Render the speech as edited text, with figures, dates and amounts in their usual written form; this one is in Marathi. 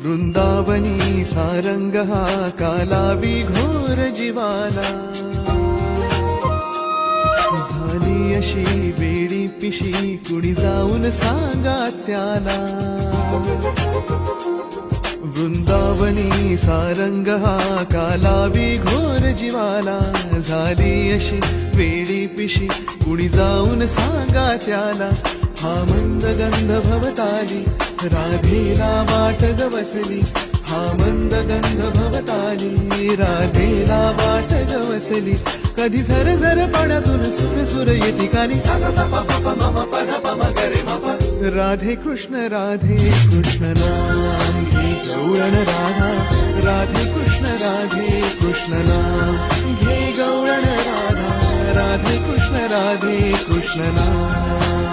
वृंदावनी सारंग हा कालावी घोर जीवाला, झाली अशी वेडी पिशी कुणी जाऊन सांगा त्याला. वृंदावनी सारंग हा कालावी घोर जीवाला, झाली अशी वेडी पिशी कुणी जाऊन सांगा त्याला. हा मंद गंध भवताली राधेला वाट गवसली, हा मंद गंध भवताली राधेला वाट गवसली. कधी झर झर पाण्यातून सुर सुर येती कानी, सा सा सा प प म म प ध प म ग रे म प. राधे कृष्ण नाम घे गौरण राधा, राधे कृष्ण नाम घे गौरण राधा, राधे कृष्ण नाम.